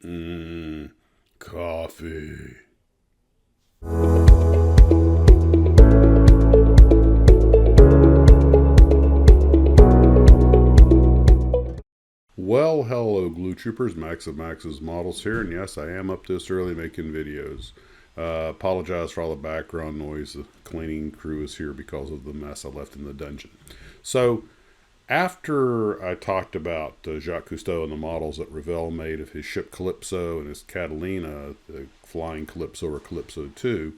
Mmm, coffee. Well, hello, Glue Troopers. Max of Max's Models here, and yes, I am up this early making videos. Apologize for all the background noise. The cleaning crew is here because of the mess I left in the dungeon. So, after I talked about Jacques Cousteau and the models that Ravel made of his ship Calypso and his Catalina, the flying Calypso or Calypso 2,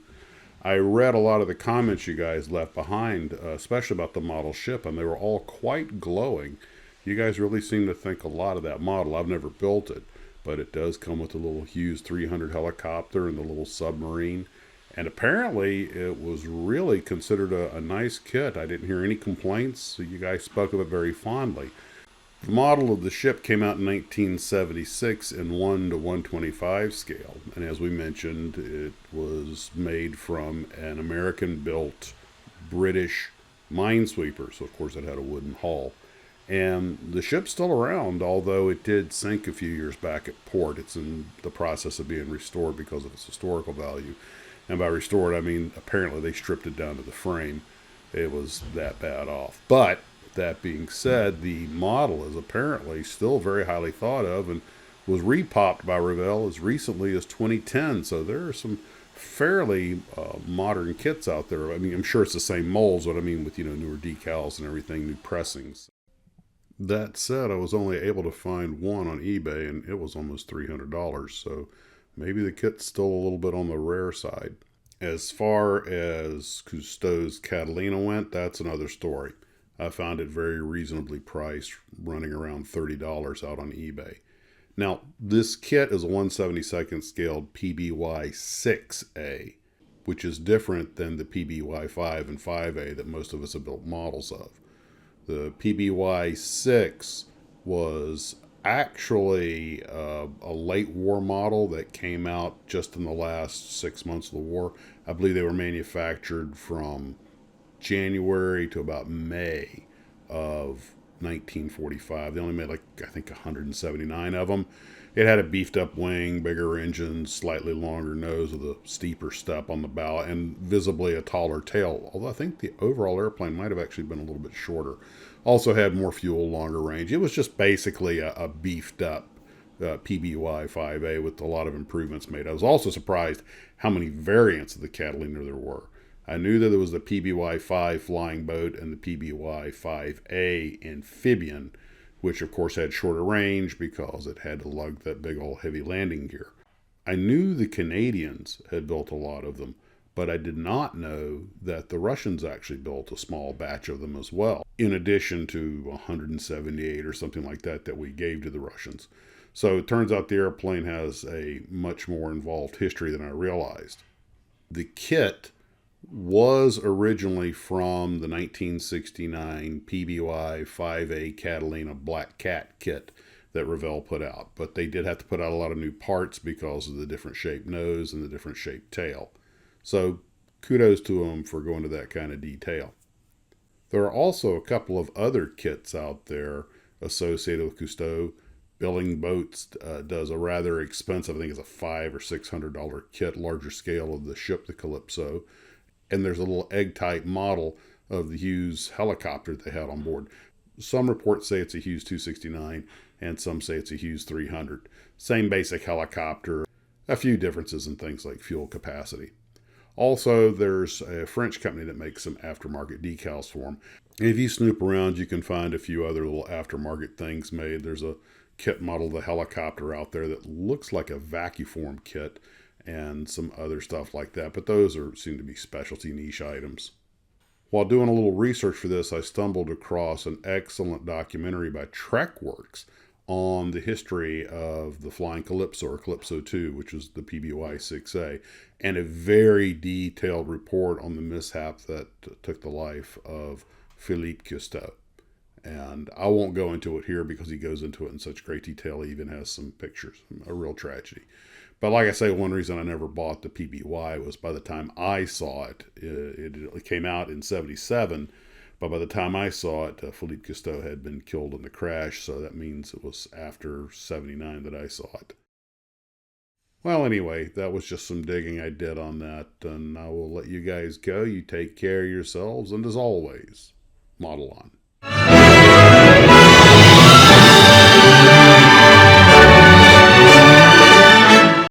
I read a lot of the comments you guys left behind, especially about the model ship, and they were all quite glowing. You guys really seem to think a lot of that model. I've never built it, but it does come with the little Hughes 300 helicopter and the little submarine. And apparently, it was really considered a nice kit. I didn't hear any complaints, so you guys spoke of it very fondly. The model of the ship came out in 1976 in 1 to 125 scale. And as we mentioned, it was made from an American built British minesweeper. So, of course, it had a wooden hull. And the ship's still around, although it did sink a few years back at port. It's in the process of being restored because of its historical value. And by restored, I mean apparently they stripped it down to the frame. It was that bad off. But that being said, the model is apparently still very highly thought of and was repopped by Ravel as recently as 2010. So there are some fairly modern kits out there. I mean, I'm sure it's the same molds, but I mean with, newer decals and everything, new pressings. That said, I was only able to find one on eBay and it was almost $300. So maybe the kit's still a little bit on the rare side. As far as Cousteau's Catalina went, that's another story. I found it very reasonably priced, running around $30 out on eBay. Now, this kit is a 1/72nd scaled PBY 6A, which is different than the PBY 5 and 5A that most of us have built models of. The PBY 6 was actually a late war model that came out just in the last 6 months of the war. I believe they were manufactured from January to about May of 1945. They only made I think 179 of them. It had a beefed up wing, bigger engine, slightly longer nose with a steeper step on the bow, and visibly a taller tail. Although I think the overall airplane might have actually been a little bit shorter. Also had more fuel, longer range. It was just basically a beefed up PBY 5A with a lot of improvements made. I was also surprised how many variants of the Catalina there were. I knew that there was the PBY 5 flying boat and the PBY 5A amphibian, which of course had shorter range because it had to lug that big old heavy landing gear. I knew the Canadians had built a lot of them, but I did not know that the Russians actually built a small batch of them as well, in addition to 178 or something like that that we gave to the Russians. So it turns out the airplane has a much more involved history than I realized. The kit was originally from the 1969 PBY 5A Catalina Black Cat kit that Ravel put out. But they did have to put out a lot of new parts because of the different shaped nose and the different shaped tail. So kudos to them for going to that kind of detail. There are also a couple of other kits out there associated with Cousteau. Building Boats does a rather expensive, I think it's a $500 or $600 kit, larger scale of the ship, the Calypso. And there's a little egg-type model of the Hughes helicopter they had on board. Some reports say it's a Hughes 269, and some say it's a Hughes 300. Same basic helicopter, a few differences in things like fuel capacity. Also, there's a French company that makes some aftermarket decals for them. And if you snoop around, you can find a few other little aftermarket things made. There's a kit model of the helicopter out there that looks like a vacuform kit, and some other stuff like that. But those seem to be specialty niche items. While doing a little research for this, I stumbled across an excellent documentary by TrekWorks on the history of the Flying Calypso or Calypso 2, which is the PBY 6A, and a very detailed report on the mishap that took the life of Philippe Cousteau. And I won't go into it here because he goes into it in such great detail. He even has some pictures. A real tragedy. But like I say, one reason I never bought the PBY was by the time I saw it, it came out in 77. But by the time I saw it, Philippe Cousteau had been killed in the crash. So that means it was after 79 that I saw it. Well, anyway, that was just some digging I did on that, and I will let you guys go. You take care of yourselves, and as always, model on.